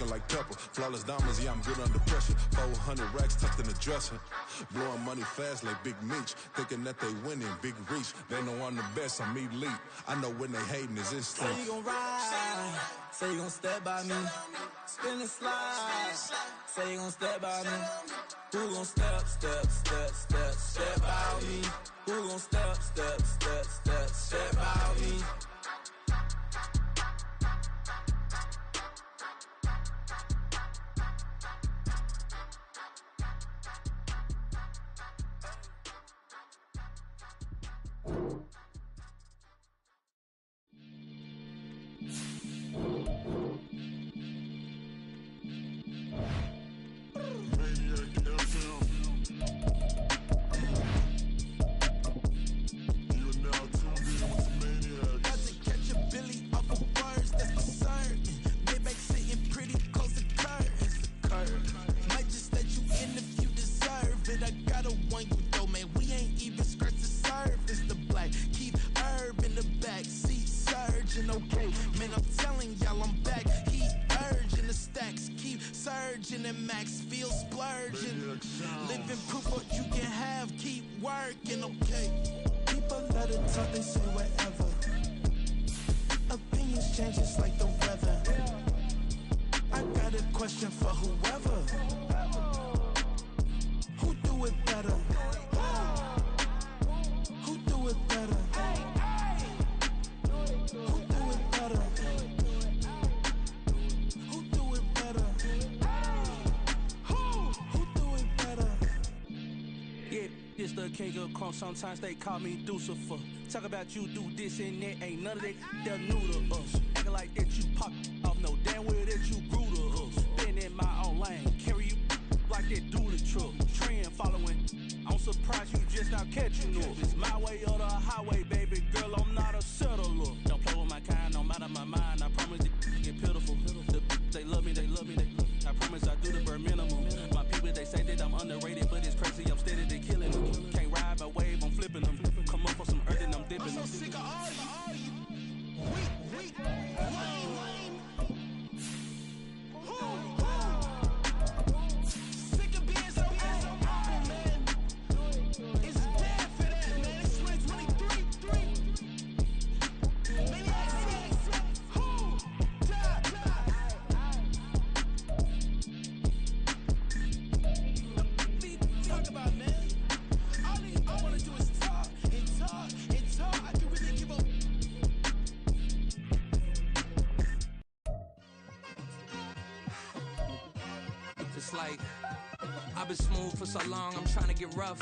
like pepper, flawless diamonds, yeah, I'm good under pressure. 400 racks tucked in the dresser. Blowing money fast like Big Meech. Thinking that they winning, big reach. They know I'm the best, I'm elite. I know when they hating is instinct. Say you gon' ride, say you gon' step by me. Spin and slide, say you gon' step by me. Who gon' step by me? Who gon' step by me? Sometimes they call me Lucifer. Talk about you do this and that, ain't none of that they're new to us. Acting like that you pop off, no damn well that you grew to us. Been in my own lane, carry you like that do the truck. Trend following, I'm surprised you just not catching up. It's my way or the highway, baby girl, I'm not a settler. Don't play with my kind, no matter my mind. I promise it get pitiful. They love me, they love me, they love me. I promise I do the bare minimum. My people, they say that I'm underrated, but it's crazy, I'm steady, they killing them. Can't ride my wave, I'm flipping them. Come up for some earth and I'm dipping them. I'm so sick of all you weak, lame. Sick of being so humble, man. It's dead for that, man. It's 2023. Maniac, who? Talk about, man. All I wanna do is talk and talk and talk. I can really give up. It's like I've been smooth for so long, I'm trying to get rough.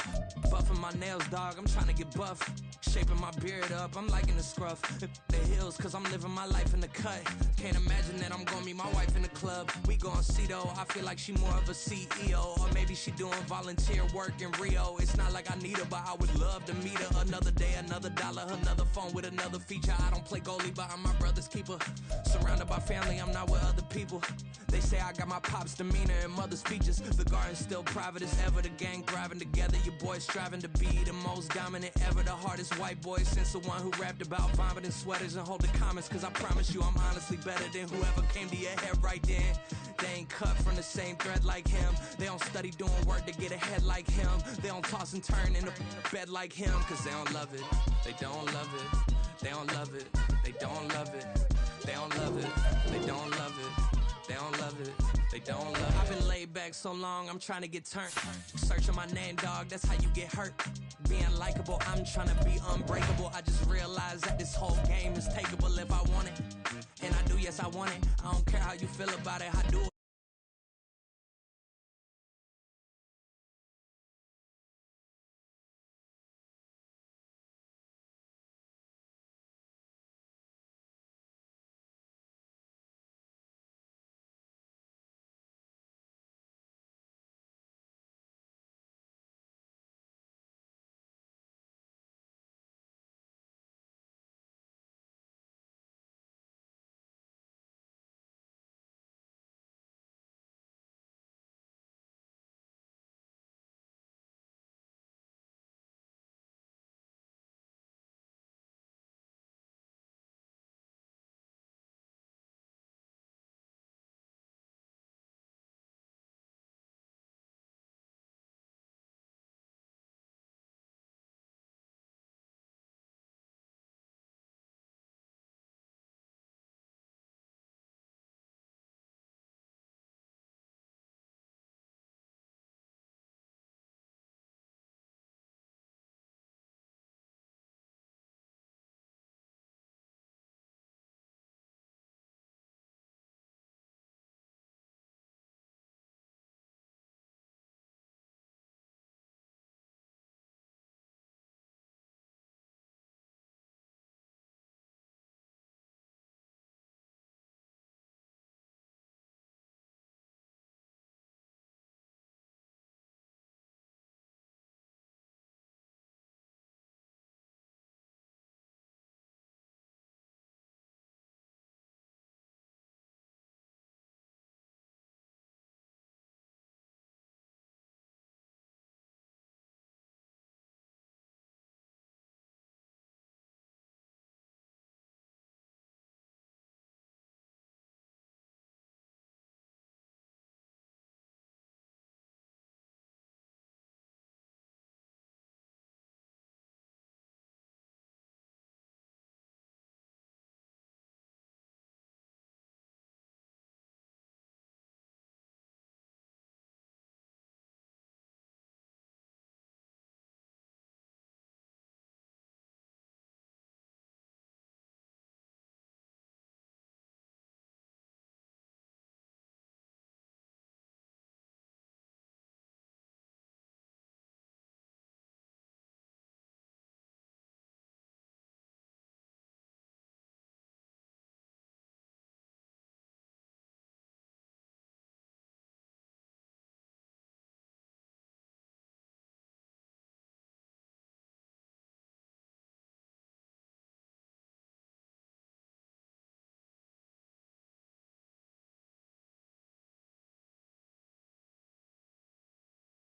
Buffing my nails, dog, I'm trying to get buff. Shaping my beard up, I'm liking the scruff. The hills, cause I'm living my life in the cut. Can't imagine that I'm gonna meet my wife in the club. We gon' see though, I feel like she more of a CEO. Or maybe she doing volunteer work in Rio. It's not like I need her, but I would love to meet her. Another day, another dollar, another phone with another feature. I don't play goalie, but I'm my brother's keeper. Surrounded by family, I'm not with other people. They say I got my pop's demeanor and mother's speeches. The garden's still private as ever. The gang thriving together. Your boys striving to be the most dominant ever. The hardest white boy since the one who rapped about vomiting sweaters and holding comments. Cause I promise you I'm honestly better than whoever came to your head right then. They ain't cut from the same thread like him. They don't study doing work to get ahead like him. They don't toss and turn in the bed like him. Cause they don't love it. They don't love it. They don't love it. They don't love it. They don't love it. They don't love it. They don't love it, they don't love it. I've been laid back so long, I'm trying to get turned. Searching my name, dog, that's how you get hurt. Being likable, I'm trying to be unbreakable. I just realized that this whole game is takeable if I want it. And I do, yes, I want it. I don't care how you feel about it, I do it.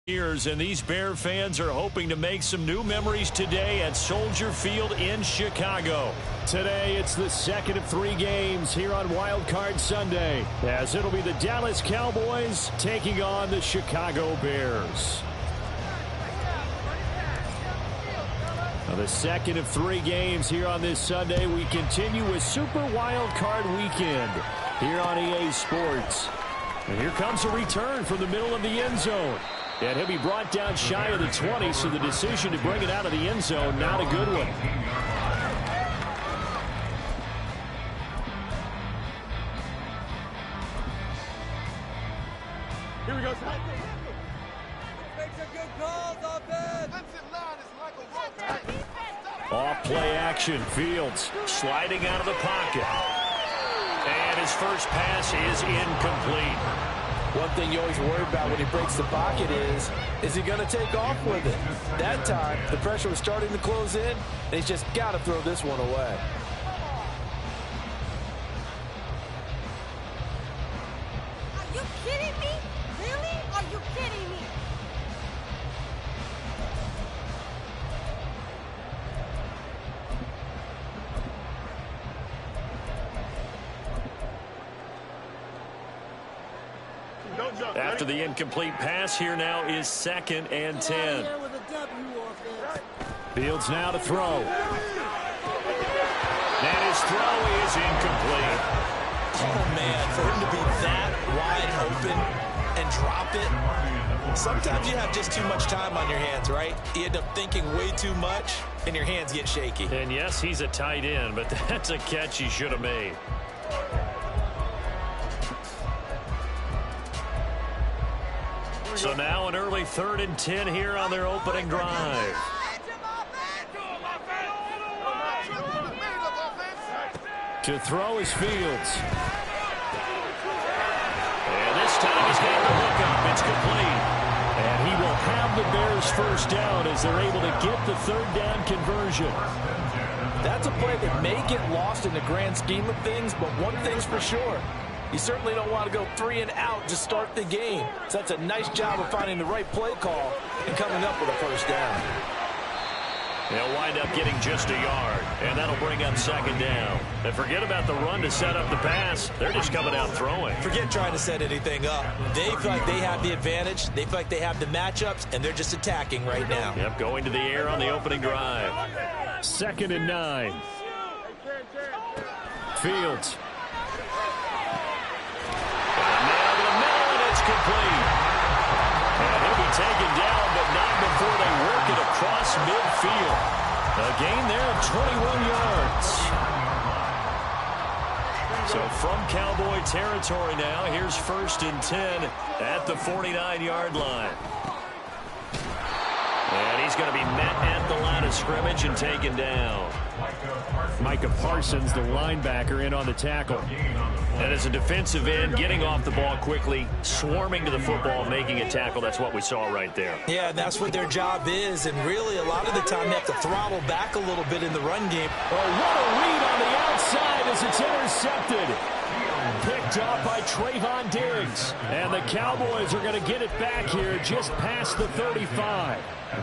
Years, and these Bear fans are hoping to make some new memories today at Soldier Field in Chicago. Today, it's the second of 3 games here on Wild Card Sunday, as it'll be the Dallas Cowboys taking on the Chicago Bears. Now, the second of 3 games here on this Sunday. We continue with Super Wild Card Weekend here on EA Sports. And here comes a return from the middle of the end zone. And he'll be brought down shy of the 20, so the decision to bring it out of the end zone, not a good one. Here we go. Make some good calls, offense. Off play action. Fields sliding out of the pocket. And his first pass is incomplete. One thing you always worry about when he breaks the pocket is he going to take off with it? That time, the pressure was starting to close in, and he's just got to throw this one away. Are you kidding me? Really? Are you kidding me? After the incomplete pass, here now is 2nd and 10. Fields now to throw. And his throw is incomplete. Oh, man, for him to be that wide open and drop it. Sometimes you have just too much time on your hands, right? You end up thinking way too much, and your hands get shaky. And yes, he's a tight end, but that's a catch he should have made. So now an early 3rd and 10 here on their opening drive. To throw is Fields. And this time he's got the hook up. It's complete. And he will have the Bears first down as they're able to get the 3rd down conversion. That's a play that may get lost in the grand scheme of things, but one thing's for sure. You certainly don't want to go 3 and out to start the game. So that's a nice job of finding the right play call and coming up with a first down. They'll wind up getting just a yard, and that'll bring up 2nd down. And forget about the run to set up the pass. They're just coming out throwing. Forget trying to set anything up. They feel like they have the advantage. They feel like they have the matchups, and they're just attacking right now. Yep, going to the air on the opening drive. 2nd and 9. Fields. Complete. And he'll be taken down, but not before they work it across midfield. A gain there of 21 yards. So from Cowboy territory now, here's 1st and 10 at the 49-yard line. And he's going to be met at the line of scrimmage and taken down. Micah Parsons, the linebacker, in on the tackle. And as a defensive end, getting off the ball quickly, swarming to the football, making a tackle. That's what we saw right there. Yeah, that's what their job is. And really, a lot of the time, they have to throttle back a little bit in the run game. Oh, what a read on the outside as it's intercepted. Picked off by Trayvon Diggs. And the Cowboys are going to get it back here just past the 35.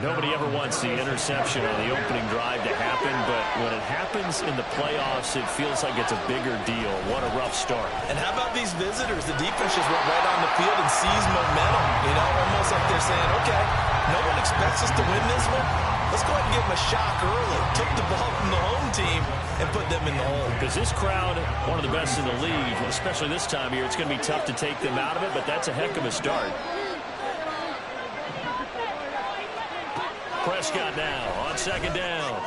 Nobody ever wants the interception on the opening drive to happen, but when it happens in the playoffs, it feels like it's a bigger deal. What a rough start. And how about these visitors? The defense just went right on the field and seized momentum. You know, almost like they're saying, okay, no one expects us to win this one. Let's go ahead and give them a shock early. Took the ball from the home team and put them in the hole. Because this crowd, one of the best in the league, especially this time of year, it's going to be tough to take them out of it, but that's a heck of a start. Prescott now on 2nd down.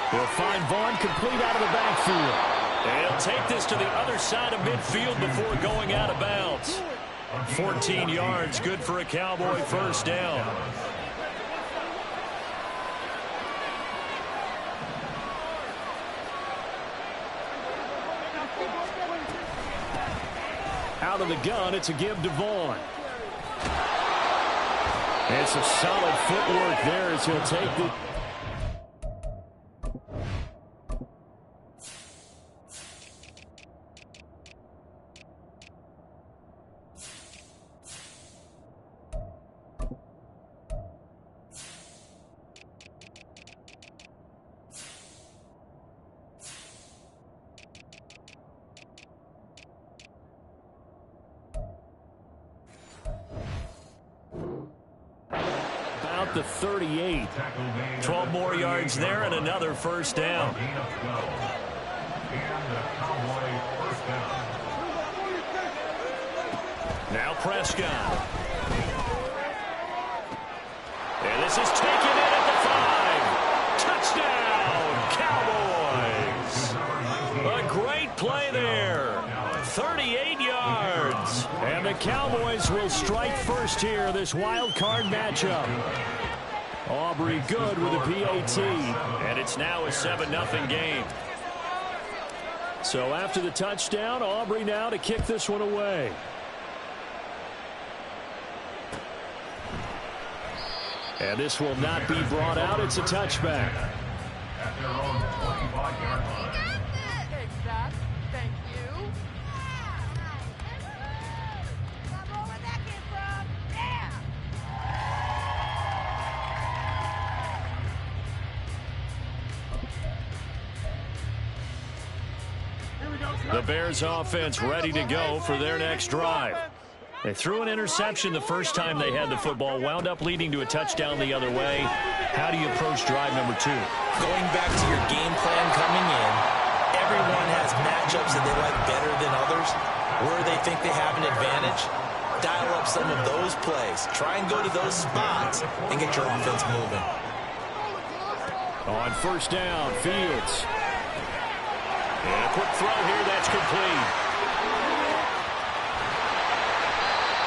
He'll find Vaughn complete out of the backfield. And he'll take this to the other side of midfield before going out of bounds. 14 yards, good for a Cowboy first down. Out of the gun, it's a give to Vaughn. And some solid footwork there as he'll take the... the 38. 12 more yards there and another first down. Now Prescott. And this is taken in at the 5. Touchdown, Cowboys. A great play there. 38 yards. And the Cowboys will strike first here, this wild card matchup. Aubrey good with a PAT. And it's now a 7-0 game. So after the touchdown, Aubrey now to kick this one away. And this will not be brought out. It's a touchback. Thank you. The Bears offense ready to go for their next drive. They threw an interception the first time they had the football, wound up leading to a touchdown the other way. How do you approach drive number 2? Going back to your game plan coming in, everyone has matchups that they like better than others, where they think they have an advantage. Dial up some of those plays. Try and go to those spots and get your offense moving. On first down, Fields. And a quick throw here, that's complete.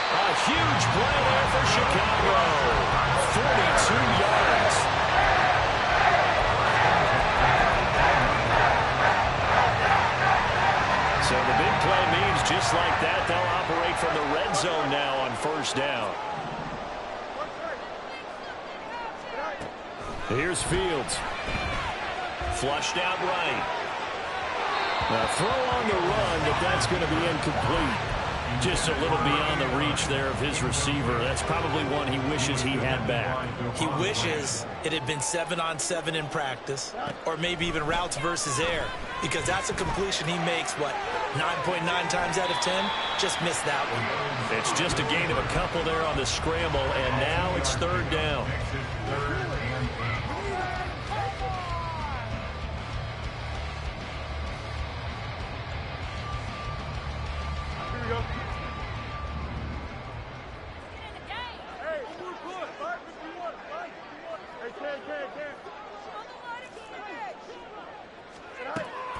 A huge play there for Chicago. 42 yards. So the big play means just like that, they'll operate from the red zone now on first down. Here's Fields. Flushed out right. Now throw on the run, but that's going to be incomplete. Just a little beyond the reach there of his receiver. That's probably one he wishes he had back. He wishes it had been 7-on-7 in practice, or maybe even routes versus air, because that's a completion he makes, 9.9 times out of 10? Just missed that one. It's just a gain of a couple there on the scramble, and now it's third down.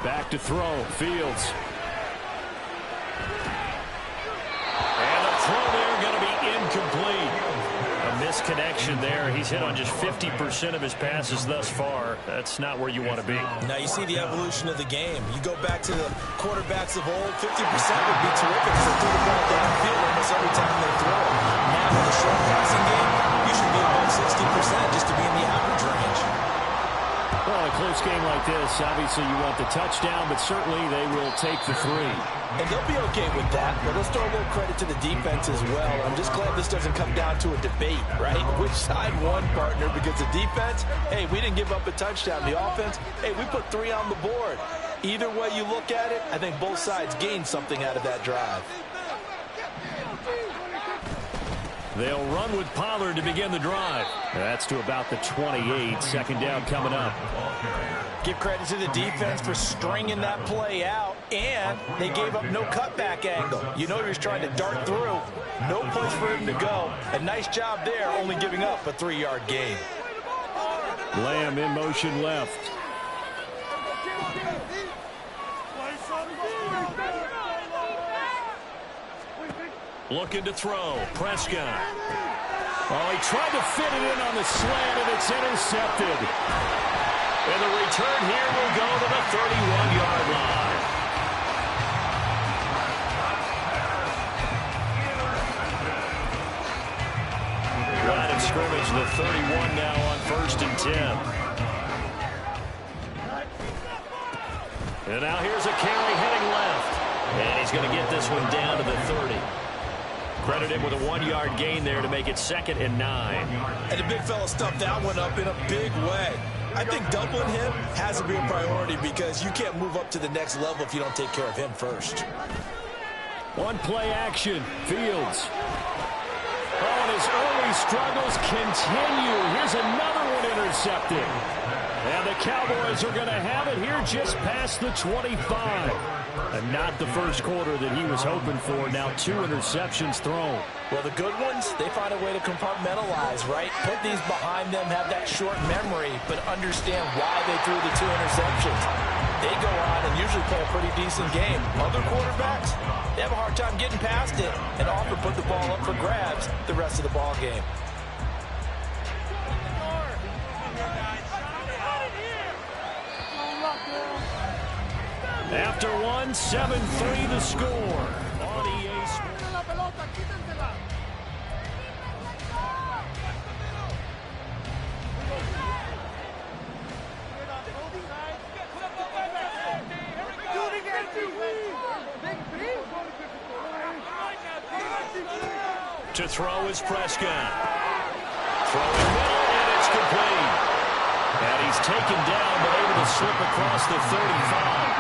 Back to throw, Fields. And the throw there going to be incomplete. A misconnection there. He's hit on just 50% of his passes thus far. That's not where you want to be. Now you see the evolution of the game. You go back to the quarterbacks of old, 50% would be terrific for through the ball downfield almost every time they throw. Now in the short passing game, you should be above 60% just to be in the average range. Well, a close game like this, obviously you want the touchdown, but certainly they will take the 3. And they'll be okay with that, but let's throw a little credit to the defense as well. I'm just glad this doesn't come down to a debate, right? Which side won, partner? Because the defense, hey, we didn't give up a touchdown. The offense, hey, we put 3 on the board. Either way you look at it, I think both sides gained something out of that drive. They'll run with Pollard to begin the drive. That's to about the 28. Second down coming up. Give credit to the defense for stringing that play out, and they gave up no cutback angle. You know he was trying to dart through. No place for him to go. A nice job there, only giving up a 3-yard gain. Lamb in motion left. Looking to throw. Prescott. Oh, he tried to fit it in on the slant, and it's intercepted. And the return here will go to the 31-yard line. Line of scrimmage, the 31 now on 1st and 10. And now here's a carry heading left. And he's going to get this one down to the 30. Credit him with a 1-yard gain there to make it 2nd and 9. And the big fella stuffed that one up in a big way. I think doubling him has to be a priority because you can't move up to the next level if you don't take care of him first. One play action. Fields. Oh, and his early struggles continue. Here's another one intercepted. And the Cowboys are going to have it here just past the 25. And not the first quarter that he was hoping for. Now 2 interceptions thrown. Well, the good ones, they find a way to compartmentalize, right? Put these behind them, have that short memory, but understand why they threw the 2 interceptions. They go on and usually play a pretty decent game. Other quarterbacks, they have a hard time getting past it and often put the ball up for grabs the rest of the ball game. After one, 7-3 the score on EA Sports. To throw is Prescott. Throwing middle, and it's complete. And he's taken down, but able to slip across the 35.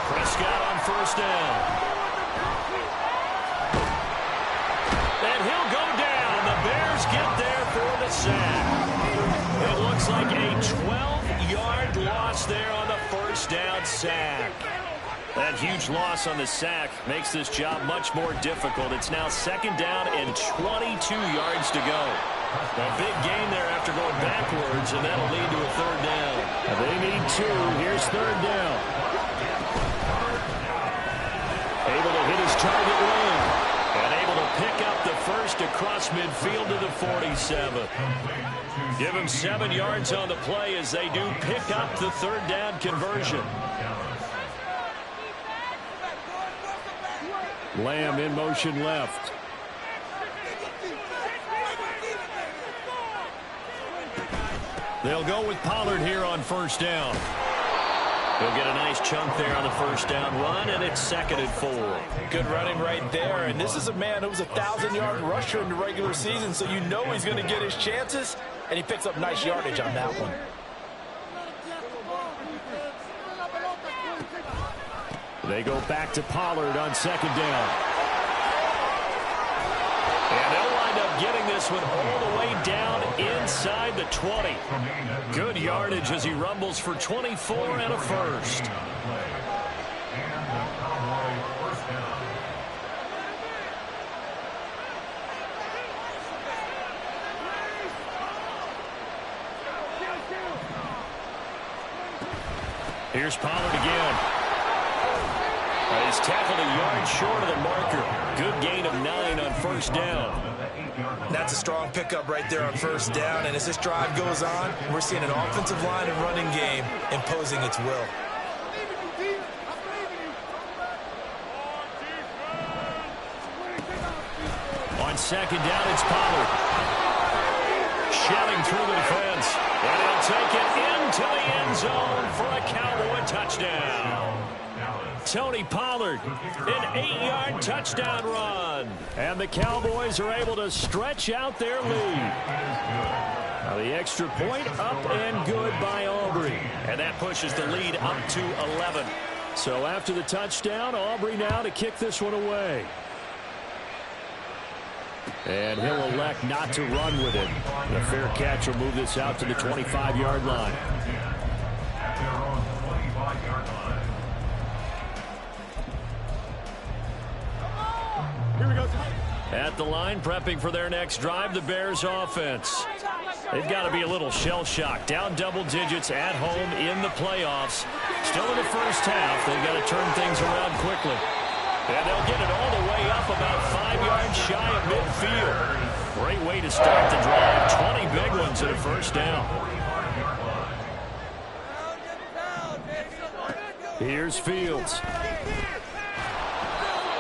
Prescott on first down. And he'll go down. The Bears get there for the sack. It looks like a 12-yard loss there on the first down sack. That huge loss on the sack makes this job much more difficult. It's now 2nd down and 22 yards to go. A big gain there after going backwards, and that'll lead to a 3rd down. They need 2. Here's 3rd down. Able to hit his target lane. And able to pick up the first across midfield to the 47. Give him 7 yards on the play as they do pick up the 3rd down conversion. Lamb in motion left. They'll go with Pollard here on first down. He'll get a nice chunk there on the first down run, and it's 2nd and 4. Good running right there, and this is a man who was a 1,000-yard rusher in the regular season, so you know he's going to get his chances, and he picks up nice yardage on that one. They go back to Pollard on 2nd down. And they'll wind up getting this one all the way down inside the 20. Good yardage as he rumbles for 24 and a first. Here's Pollard again. He's tackled a yard short of the marker. Good gain of 9 on first down. That's a strong pickup right there on first down, and as this drive goes on, we're seeing an offensive line and running game imposing its will. On 2nd down, it's Pollard. Shelling through the defense. And he'll take it into the end zone for a Cowboy touchdown. Tony Pollard, an 8-yard touchdown run. And the Cowboys are able to stretch out their lead. Now the extra point up and good by Aubrey. And that pushes the lead up to 11. So after the touchdown, Aubrey now to kick this one away. And he'll elect not to run with it. The fair catch will move this out to the 25-yard line. At the line, prepping for their next drive, the Bears offense. They've got to be a little shell-shocked. Down double digits at home in the playoffs. Still in the first half. They've got to turn things around quickly. And they'll get it all the way up about 5 yards shy of midfield. Great way to start the drive. 20 big ones at a first down. Here's Fields.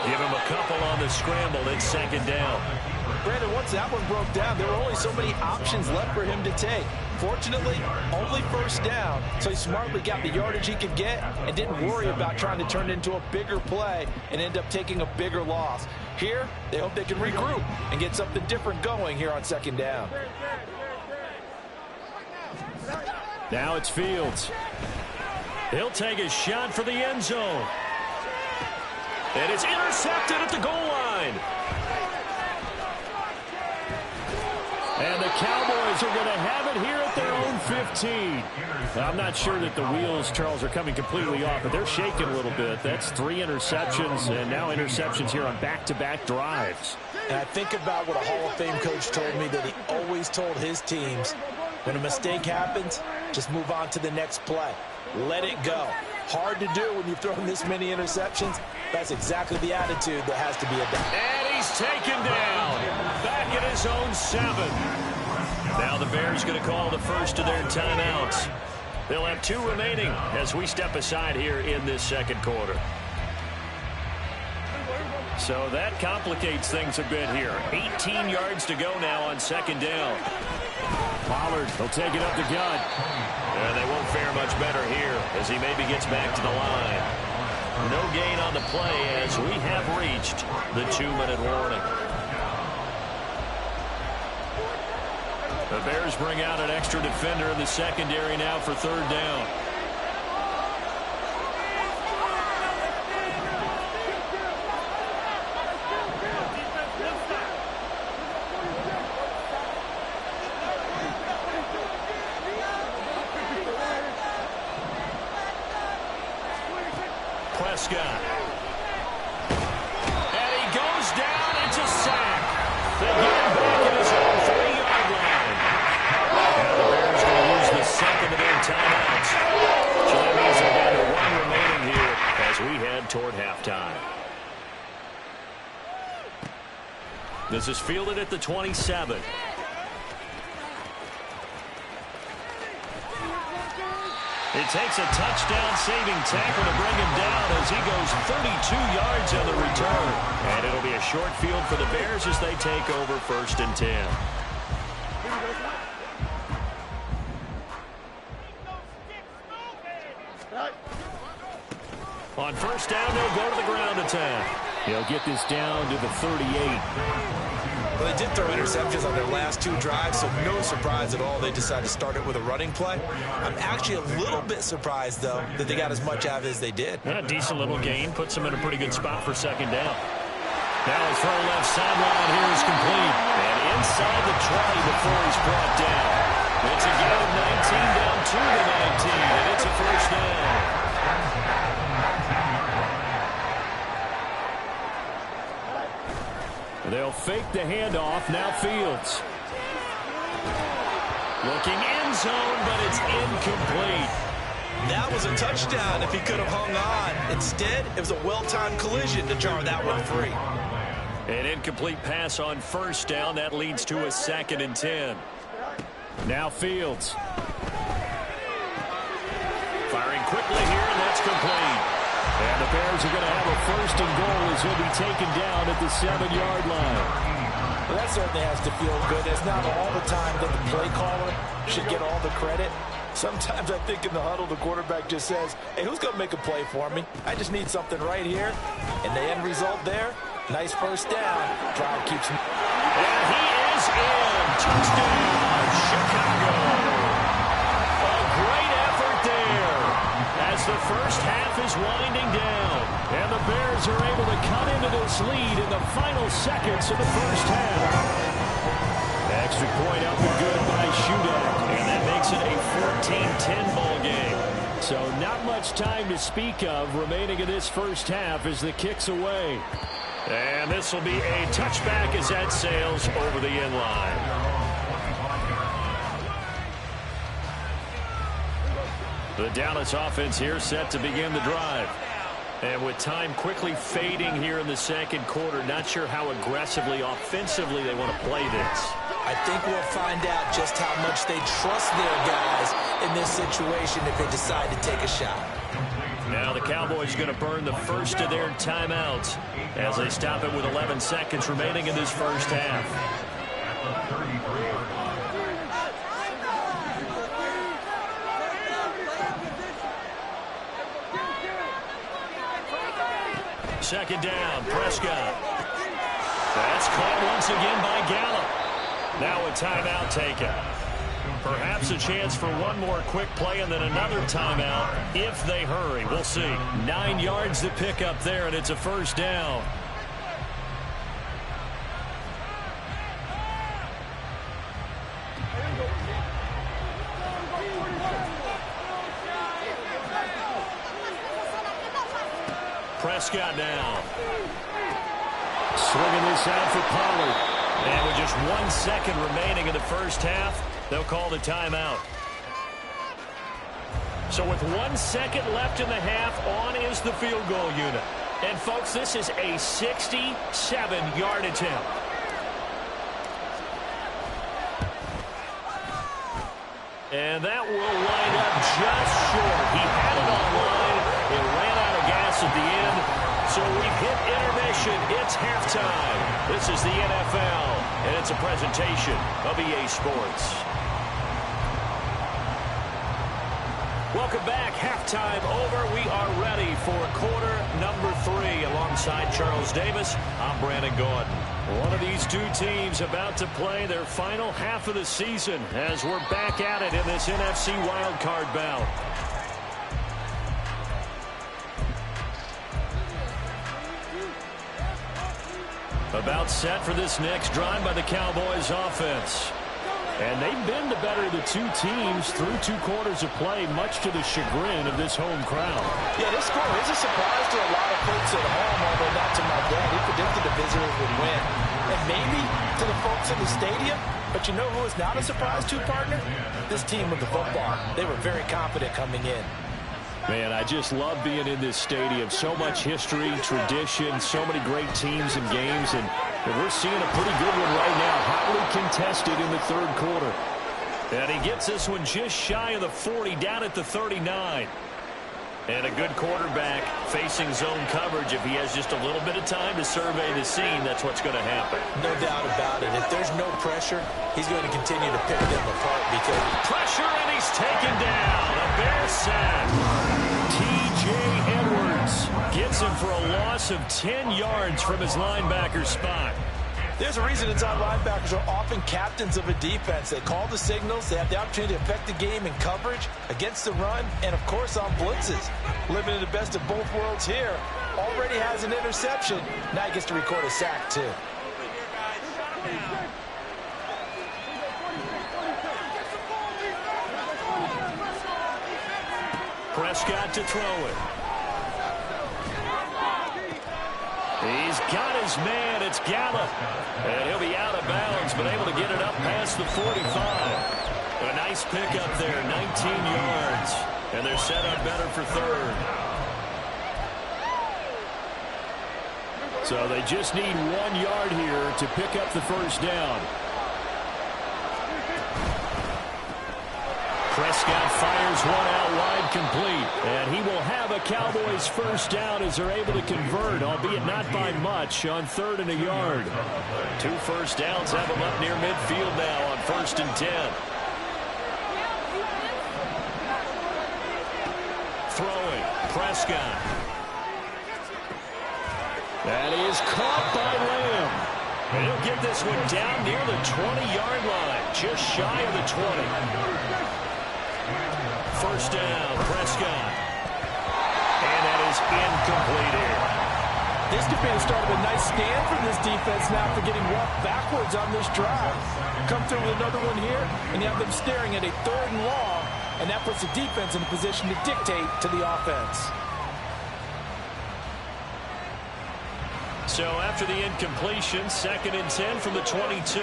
Give him a couple on the scramble. It's 2nd down. Brandon, once that one broke down, there were only so many options left for him to take. Fortunately, only first down, so he smartly got the yardage he could get and didn't worry about trying to turn it into a bigger play and end up taking a bigger loss. Here, they hope they can regroup and get something different going here on 2nd down. Now it's Fields. He'll take a shot for the end zone. And it's intercepted at the goal line. And the Cowboys are going to have it here at their own 15. I'm not sure that the wheels, Charles, are coming completely off, but they're shaking a little bit. That's 3 interceptions, and now interceptions here on back-to-back drives. And I think about what a Hall of Fame coach told me, that he always told his teams, when a mistake happens, just move on to the next play. Let it go. Hard to do when you've thrown this many interceptions. That's exactly the attitude that has to be adopted. And he's taken down. Back in his own 7. Now the Bears going to call the first of their timeouts. They'll have 2 remaining as we step aside here in this second quarter. So that complicates things a bit here. 18 yards to go now on second down. Pollard, he'll take it up the gut. And they won't fare much better here as he maybe gets back to the line. No gain on the play as we have reached the 2-minute warning. The Bears bring out an extra defender in the secondary now for third down. Prescott. And he goes down. It's a sack. They get him back at his own 3-yard line. And the Bears going to use the second of their timeouts. So that means they're down to 1 remaining here as we head toward halftime. This is fielded at the 27. It takes a touchdown-saving tackle to bring him down as he goes 32 yards on the return. And it'll be a short field for the Bears as they take over 1st and 10. On 1st down, they'll go to the ground attack. He'll get this down to the 38. Well, they did throw interceptions on their last 2 drives, so no surprise at all they decided to start it with a running play. I'm actually a little bit surprised, though, that they got as much out of it as they did. Yeah, decent little gain. Puts them in a pretty good spot for second down. Now his throw left sideline here is complete. And inside the 20 before he's brought down. It's a gain of 19 down to the 19, and it's a first down. They'll fake the handoff. Now Fields. Looking end zone, but it's incomplete. That was a touchdown if he could have hung on. Instead, it was a well-timed collision to jar that one free. An incomplete pass on 1st down. That leads to a 2nd and 10. Now Fields. Firing quickly here, and that's complete. And the Bears are going to have a 1st and goal as he'll be taken down at the 7-yard line. Well, that certainly has to feel good. It's not all the time that the play caller should get all the credit. Sometimes I think in the huddle, the quarterback just says, hey, who's going to make a play for me? I just need something right here. And the end result there, nice 1st down. Drive keeps him. And he is in. Touchdown, Chicago. A great effort there as the first half is winding down. And the Bears are able to cut into this lead in the final seconds of the first half. Extra point up and good by Shootout. And that makes it a 14-10 ball game. So not much time to speak of remaining in this first half as the kick's away. And this will be a touchback as that sails over the end line. The Dallas offense here set to begin the drive. And with time quickly fading here in the second quarter, not sure how aggressively, offensively they want to play this. I think we'll find out just how much they trust their guys in this situation if they decide to take a shot. Now the Cowboys are going to burn the first of their timeouts as they stop it with 11 seconds remaining in this first half. Second down, Prescott. That's caught once again by Gallup. Now a timeout taken. Perhaps a chance for one more quick play and then another timeout if they hurry. We'll see. 9 yards to pick up there, and it's a first down. Prescott now. Swinging this out for Pollard. And with just 1 second remaining in the first half, they'll call the timeout. So with 1 second left in the half, on is the field goal unit. And folks, this is a 67-yard attempt. And that will wind up just short. He had it on line. It ran out of gas at the end. So we've hit intermission. It's halftime. This is the NFL, and it's a presentation of EA Sports. Welcome back. Halftime over. We are ready for quarter number 3. Alongside Charles Davis, I'm Brandon Gordon. One of these two teams about to play their final half of the season as we're back at it in this NFC wildcard bout. About set for this next drive by the Cowboys offense. And they've been the better of the two teams through 2 quarters of play, much to the chagrin of this home crowd. Yeah, this score is a surprise to a lot of folks at home, although not to my dad. He predicted the visitors would win. And maybe to the folks in the stadium. But you know who is not a surprise to, partner? This team with the football. They were very confident coming in. Man, I just love being in this stadium. So much history, tradition, so many great teams and games, and we're seeing a pretty good one right now, hotly contested in the third quarter. And he gets this one just shy of the 40, down at the 39. And a good quarterback facing zone coverage. If he has just a little bit of time to survey the scene, that's what's going to happen. No doubt about it. If there's no pressure, he's going to continue to pick them apart because... Pressure, and he's taken down. A Bear sack. T.J. Edwards gets him for a loss of 10 yards from his linebacker spot. There's a reason inside linebackers are often captains of a defense. They call the signals. They have the opportunity to affect the game in coverage, against the run, and, of course, on blitzes. Living in the best of both worlds here. Already has an interception. Now he gets to record a sack, too. Prescott to throw it. He's got his man. It's Gallup. And he'll be out of bounds, but able to get it up past the 45. A nice pickup there, 19 yards. And they're set up better for third. So they just need 1 yard here to pick up the first down. Prescott fires one out wide, complete. And he will have a Cowboys first down as they're able to convert, albeit not by much, on 3rd and a yard. 2 first downs have them up near midfield now on 1st and 10. Throwing, Prescott. That is caught by Lamb. And he'll get this one down near the 20-yard line, just shy of the 20. First down, Prescott. And that is incomplete here. This defense started a nice stand from this defense now for getting walked backwards on this drive. Come through with another one here, and you have them staring at a 3rd and long, and that puts the defense in a position to dictate to the offense. So after the incompletion, 2nd and 10 from the 22.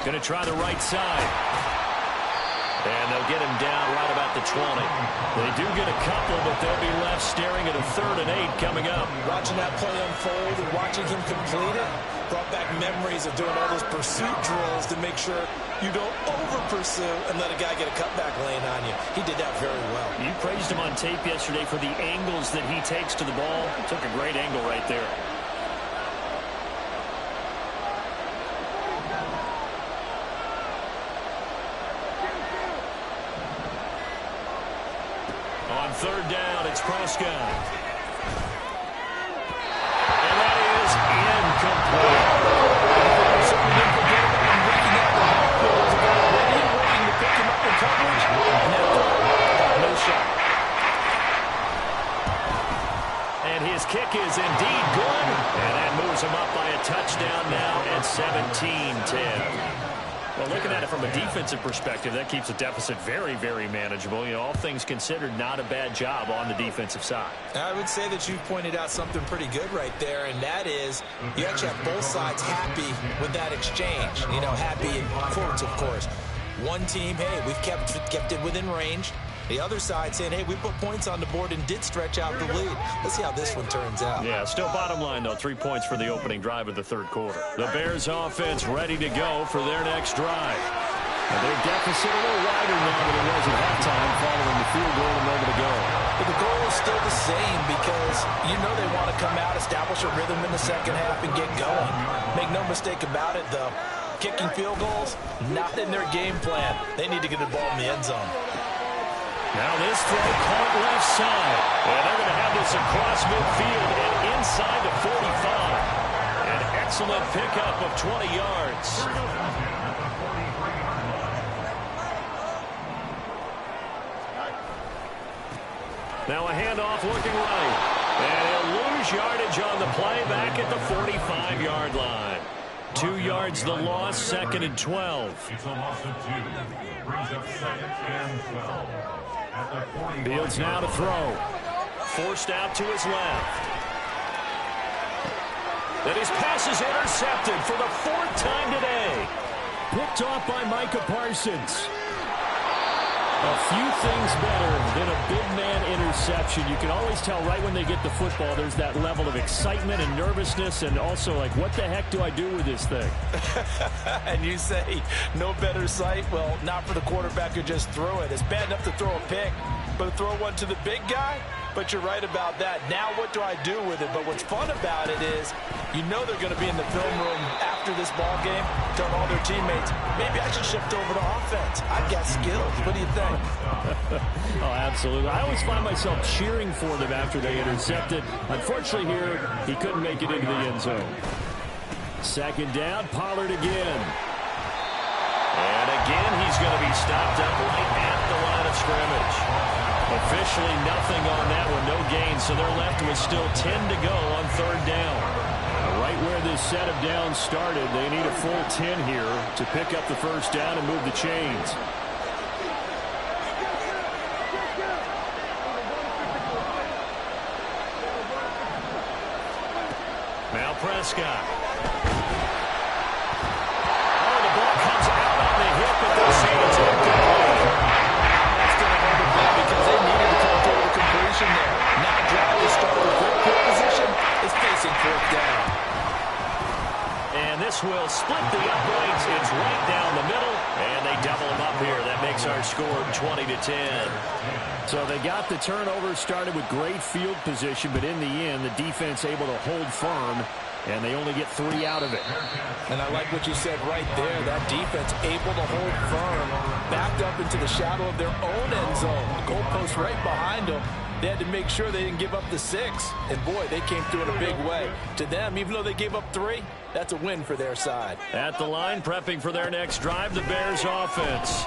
Going to try the right side. And they'll get him down right about the 20. They do get a couple, but they'll be left staring at a 3rd and 8 coming up. Watching that play unfold and watching him complete it brought back memories of doing all those pursuit drills to make sure you don't over-pursue and let a guy get a cutback lane on you. He did that very well. You praised him on tape yesterday for the angles that he takes to the ball. Took a great angle right there. On 3rd down, it's Prescott. at it from a defensive perspective, that keeps the deficit very, very manageable. You know, all things considered, not a bad job on the defensive side. I would say that you've pointed out something pretty good right there, and that is you actually have both sides happy with that exchange. You know, happy in quotes, of course. One team, hey, we've kept it within range. The other side saying, hey, we put points on the board and did stretch out the lead. Let's see how this one turns out. Yeah, still bottom line, though, 3 points for the opening drive of the third quarter. The Bears offense ready to go for their next drive. And their deficit a little wider now than it was at halftime following the field goal a moment ago. But the goal is still the same because you know they want to come out, establish a rhythm in the second half, and get going. Make no mistake about it, though. Kicking field goals, not in their game plan. They need to get the ball in the end zone. Now this throw caught left side. And they're going to have this across midfield and inside the 45. An excellent pickup of 20 yards. Now a handoff looking right. And he'll lose yardage on the play back at the 45-yard line. 2 yards the loss, 2nd and 12. It's a loss of 2. Brings up 2nd and 12. Fields now to throw. Forced out to his left. Then his pass is intercepted for the 4th time today. Picked off by Micah Parsons. A few things better than a big man interception. You can always tell right when they get the football, there's that level of excitement and nervousness, and also like, what the heck do I do with this thing? And you say, no better sight? Well, not for the quarterback who just threw it. It's bad enough to throw a pick, but to throw one to the big guy? But you're right about that. Now what do I do with it? But what's fun about it is you know they're going to be in the film room after this ball game, telling all their teammates, maybe I should shift over to offense. I've got skills. What do you think? Oh, absolutely. I always find myself cheering for them after they intercepted. Unfortunately here, he couldn't make it into the end zone. 2nd down, Pollard again. And again, he's going to be stopped up right at the line of scrimmage. Officially nothing on that one, no gain, so they're left with still 10 to go on 3rd down. Right where this set of downs started, they need a full 10 here to pick up the 1st down and move the chains. Now Prescott. Oh, the ball comes out on the hip, but they'll see it's incomplete. That's going to hold the ball because they needed to come through the completion there. Now drive to start with good field position is facing 4th down. And this will split the uprights. It's right down the middle, and they double them up here. That makes our score 20-10. So they got the turnover started with great field position, but in the end, the defense able to hold firm, and they only get 3 out of it. And I like what you said right there. That defense able to hold firm, backed up into the shadow of their own end zone. The goalpost right behind them. They had to make sure they didn't give up the 6. And, boy, they came through in a big way. To them, even though they gave up 3, that's a win for their side. At the line, prepping for their next drive, the Bears offense.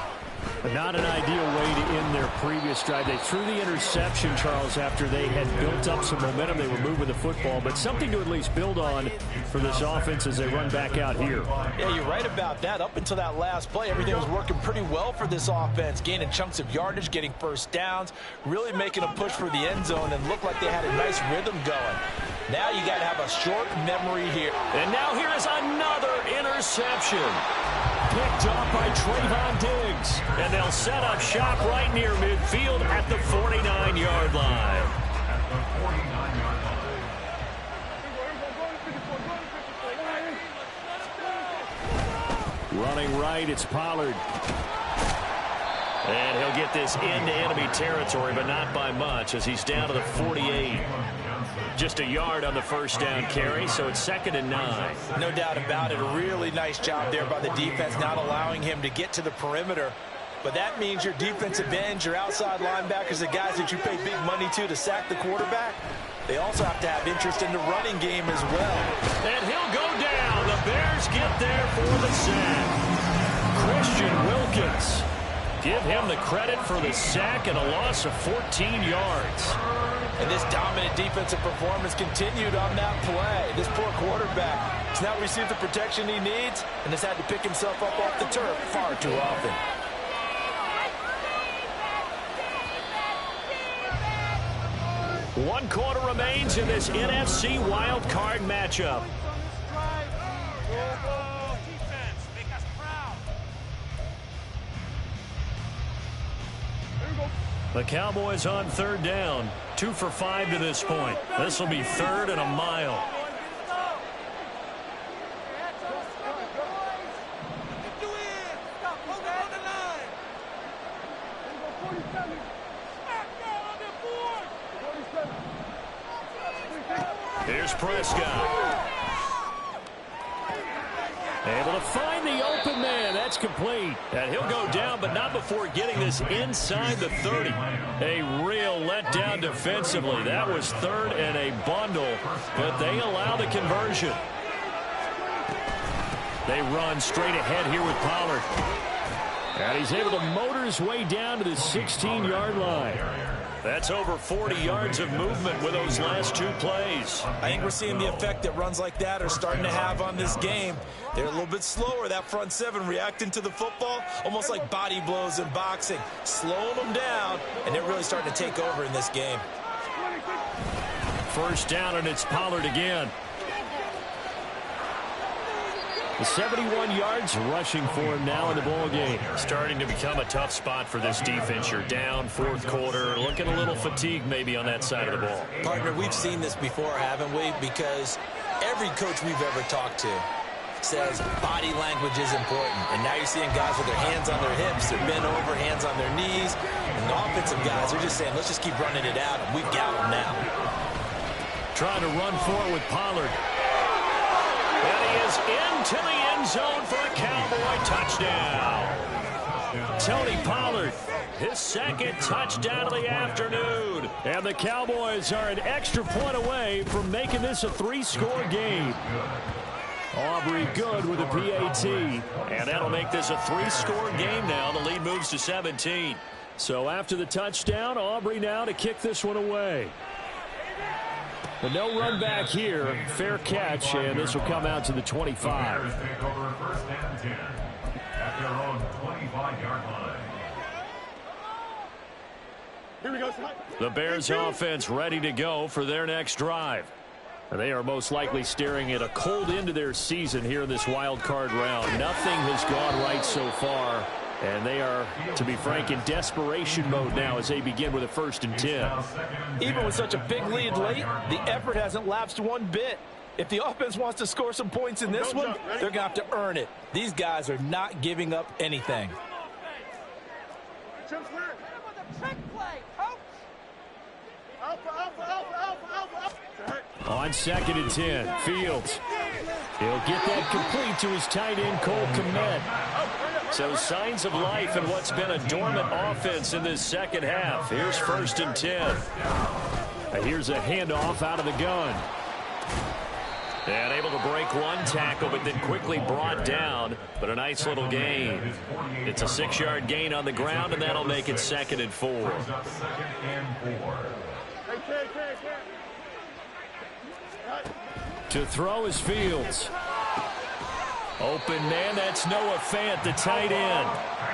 But not an ideal way to end their previous drive. They threw the interception, Charles, after they had built up some momentum. They were moving the football, but something to at least build on for this offense as they run back out here. Yeah, you're right about that. Up until that last play, everything was working pretty well for this offense, gaining chunks of yardage, getting 1st downs, really making a push for the end zone, and looked like they had a nice rhythm going. Now you got to have a short memory here. And now here is another interception. Picked off by Trayvon Diggs. And they'll set up shop right near midfield at the 49-yard line. Running right, it's Pollard. And he'll get this into enemy territory, but not by much as he's down to the 48. Just a yard on the 1st down carry, so it's 2nd and 9. No doubt about it. A really nice job there by the defense, not allowing him to get to the perimeter. But that means your defensive ends, your outside linebackers, the guys that you pay big money to sack the quarterback, they also have to have interest in the running game as well. And he'll go down. The Bears get there for the sack. Christian Wilkins. Give him the credit for the sack and a loss of 14 yards. And this dominant defensive performance continued on that play. This poor quarterback has now received the protection he needs and has had to pick himself up off the turf far too often. One quarter remains in this NFC wild card matchup. The Cowboys on third down. 2 for 5 to this point. This will be third and a mile. Here's Prescott. Able to find the open man. That's complete. And he'll go down, but not before getting this inside the 30. A real letdown defensively. That was third and a bundle, but they allow the conversion. They run straight ahead here with Pollard. And he's able to motor his way down to the 16-yard line. That's over 40 yards of movement with those last 2 plays. I think we're seeing the effect that runs like that are starting to have on this game. They're a little bit slower, that front seven, reacting to the football, almost like body blows in boxing, slowing them down, and they're really starting to take over in this game. First down, and it's Pollard again. The 71 yards rushing for him now in the ball game. Starting to become a tough spot for this defense. You're down fourth quarter, looking a little fatigued maybe on that side of the ball. Partner, we've seen this before, haven't we? Because every coach we've ever talked to says body language is important. And now you're seeing guys with their hands on their hips, they're bent over, hands on their knees. And the offensive guys are just saying, let's just keep running it out, and we've got them now. Trying to run forward with Pollard. And he is into the end zone for a Cowboy touchdown. Tony Pollard, his second touchdown of the afternoon. And the Cowboys are an extra point away from making this a 3-score game. Aubrey good with a PAT. And that'll make this a 3-score game now. The lead moves to 17. So after the touchdown, Aubrey now to kick this one away. But no run back here. Fair catch, and this will come out to the 25. The Bears offense ready to go for their next drive. They are most likely staring at a cold end to their season here in this wild card round. Nothing has gone right so far. And they are, to be frank, in desperation mode now as they begin with a 1st and 10. Even with such a big lead late, the effort hasn't lapsed one bit. If the offense wants to score some points in this one, they're going to have to earn it. These guys are not giving up anything. On 2nd and 10, Fields. He'll get that complete to his tight end, Cole Kmet. So signs of life in what's been a dormant offense in this second half. Here's 1st and 10. Here's a handoff out of the gun. And able to break one tackle, but then quickly brought down. But a nice little gain. It's a 6-yard gain on the ground, and that'll make it 2nd and 4. To throw is Fields. Open man, that's Noah Fant, the tight end.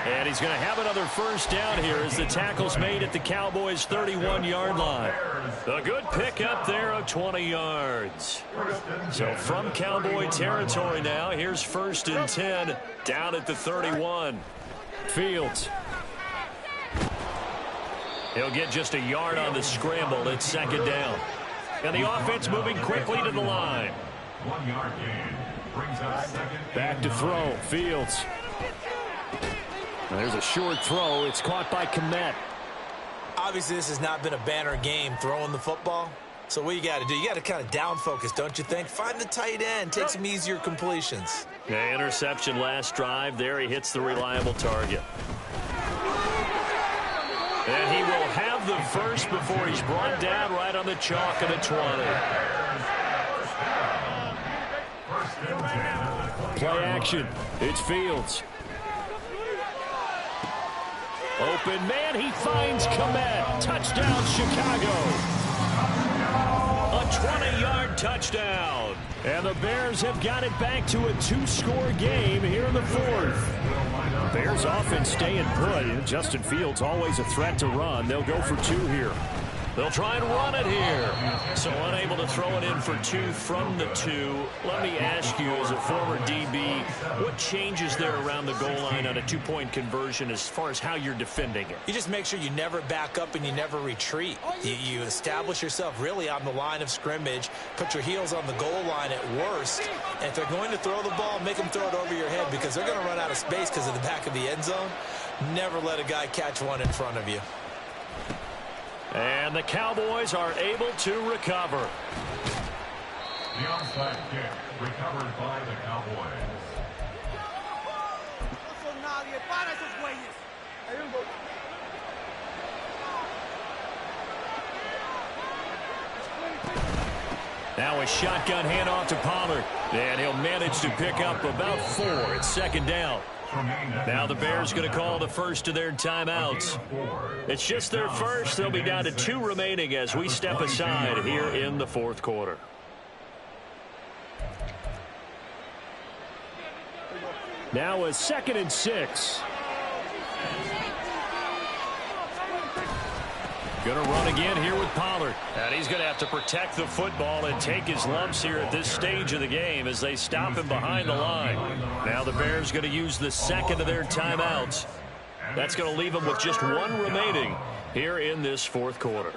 And he's going to have another first down here as the tackle's made at the Cowboys' 31-yard line. A good pickup there of 20 yards. So from Cowboy territory now, here's 1st and 10 down at the 31. Fields. He'll get just a yard on the scramble. It's 2nd down. And the offense moving quickly to the line. 1-yard gain. Back to throw. Fields. There's a short throw. It's caught by Kmet. Obviously, this has not been a banner game throwing the football. So what you got to do, you got to kind of down focus, don't you think? Find the tight end. Take some easier completions. Yeah, interception last drive. There he hits the reliable target. And he will have the first before he's brought down right on the chalk of the 20. Play action. It's Fields. Open man, he finds Komet. Touchdown, Chicago. A 20-yard touchdown. And the Bears have got it back to a 2-score game here in the fourth. Bears offense staying put. Justin Fields always a threat to run. They'll go for 2 here. They'll try and run it here. So unable to throw it in for 2 from the 2. Let me ask you, as a former DB, what changes there around the goal line on a 2-point conversion as far as how you're defending it? You just make sure you never back up and you never retreat. You establish yourself really on the line of scrimmage, put your heels on the goal line at worst, and if they're going to throw the ball, make them throw it over your head because they're going to run out of space because of the back of the end zone. Never let a guy catch one in front of you. And the Cowboys are able to recover. The onside kick recovered by the Cowboys. Now a shotgun handoff to Pollard. And he'll manage to pick up about 4. It's second down. Now the Bears going to call the first of their timeouts. It's just their first. They'll be down to 2 remaining as we step aside here in the fourth quarter. Now a 2nd and 6. Going to run again here with Pollard. And he's going to have to protect the football and take his lumps here at this stage of the game as they stop him behind the line. Now the Bears going to use the second of their timeouts. That's going to leave them with just 1 remaining here in this fourth quarter.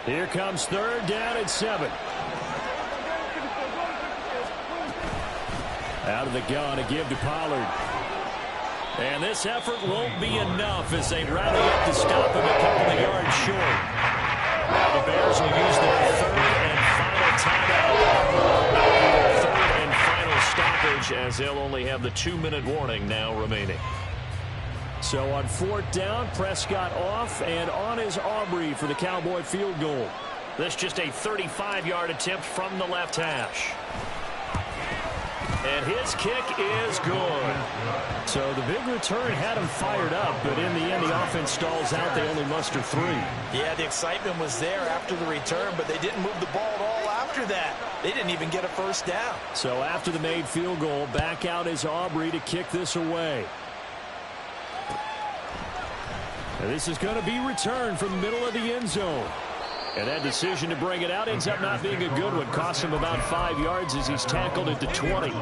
Here comes 3rd down and 7. Out of the gun, a give to Pollard. And this effort won't be enough as they rally up to stop him a couple of yards short. Now the Bears will use their 3rd and final timeout. 3rd and final stoppage as they'll only have the 2-minute warning now remaining. So on 4th down, Prescott off, and on is Aubrey for the Cowboy field goal. This just a 35-yard attempt from the left hash. And his kick is good. So the big return had him fired up, but in the end, the offense stalls out. They only muster 3. Yeah, the excitement was there after the return, but they didn't move the ball at all after that. They didn't even get a first down. So after the made field goal, back out is Aubrey to kick this away. And this is going to be returned from the middle of the end zone. And that decision to bring it out ends up not being a good one. Costs him about 5 yards as he's tackled at the 20.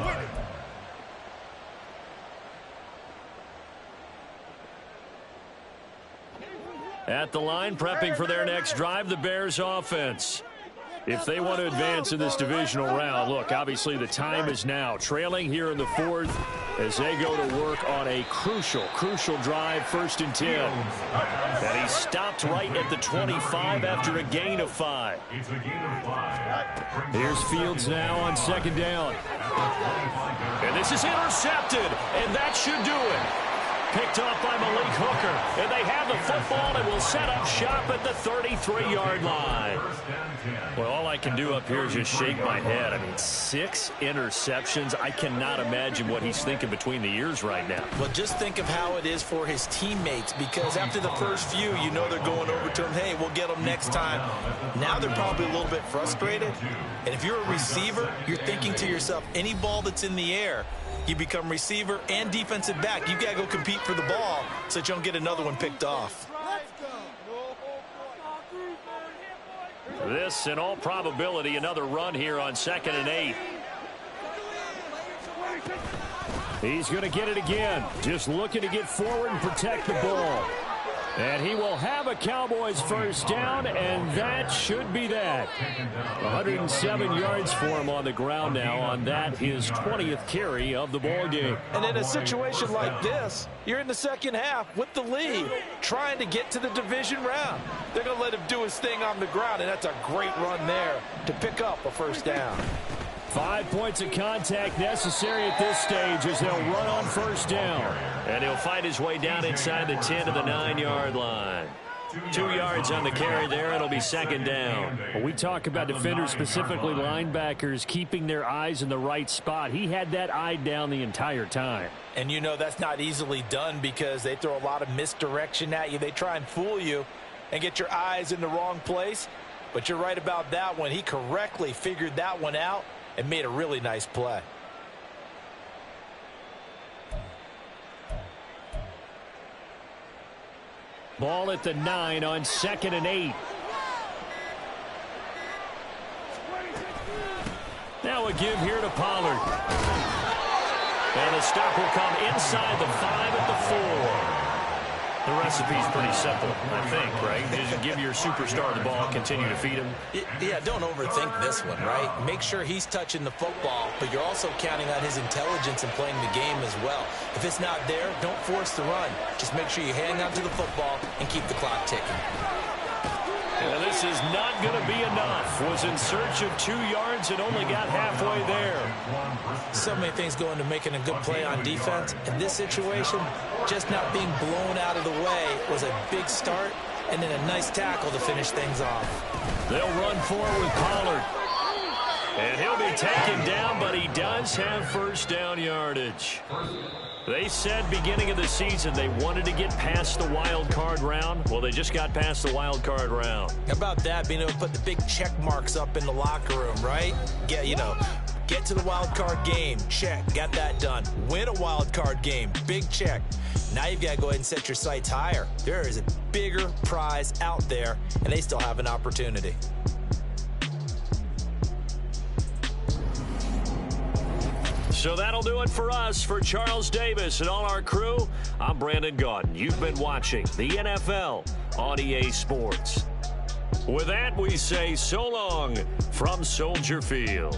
At the line, prepping for their next drive, the Bears offense. If they want to advance in this divisional round, look, obviously the time is now. Trailing here in the 4th as they go to work on a crucial drive, 1st and 10. And he stopped right at the 25 after a gain of 5. Here's Fields now on 2nd down. And this is intercepted, and that should do it. Picked off by Malik Hooker, and they have the football and will set up shop at the 33-yard line. Well, all I can do up here is just shake my head. I mean, 6 interceptions. I cannot imagine what he's thinking between the ears right now. Well, just think of how it is for his teammates, because after the first few, you know they're going over to him, hey, we'll get them next time. Now they're probably a little bit frustrated. And if you're a receiver, you're thinking to yourself, any ball that's in the air, you become receiver and defensive back. You got to go compete for the ball so that you don't get another one picked off. This, in all probability, another run here on 2nd and 8. He's going to get it again. Just looking to get forward and protect the ball. And he will have a Cowboys first down, and that should be that. 107 yards for him on the ground now on that, his 20th carry of the ball game. And in a situation like this, you're in the second half with the lead, trying to get to the division round. They're going to let him do his thing on the ground, and that's a great run there to pick up a first down. 5 points of contact necessary at this stage as they'll run on first down. And he'll fight his way down inside the 10 to the 9-yard line. 2 yards on the carry there. It'll be second down. Well, we talk about defenders, specifically linebackers, keeping their eyes in the right spot. He had that eye down the entire time. And you know that's not easily done because they throw a lot of misdirection at you. They try and fool you and get your eyes in the wrong place. But you're right about that one. He correctly figured that one out and made a really nice play. Ball at the 9 on 2nd and 8. Now a give here to Pollard. And the stop will come inside the 5 at the 4. The recipe's pretty simple, I think, right? Just give your superstar the ball, continue to feed him. Yeah, don't overthink this one, right? Make sure he's touching the football, but you're also counting on his intelligence and playing the game as well. If it's not there, don't force the run. Just make sure you hang on to the football and keep the clock ticking. And this is not going to be enough. Was in search of 2 yards and only got halfway there. So many things go into making a good play on defense. In this situation, just not being blown out of the way was a big start, and then a nice tackle to finish things off. They'll run forward with Pollard. And he'll be taken down, but he does have first down yardage. They said beginning of the season they wanted to get past the wild card round. Well, they just got past the wild card round. How about that, being able to put the big check marks up in the locker room, right? Get to the wild card game, check, got that done. Win a wild card game, big check. Now you've got to go ahead and set your sights higher. There is a bigger prize out there, and they still have an opportunity. So that'll do it for us. For Charles Davis and all our crew, I'm Brandon Gaudin. You've been watching the NFL on EA Sports. With that, we say so long from Soldier Field.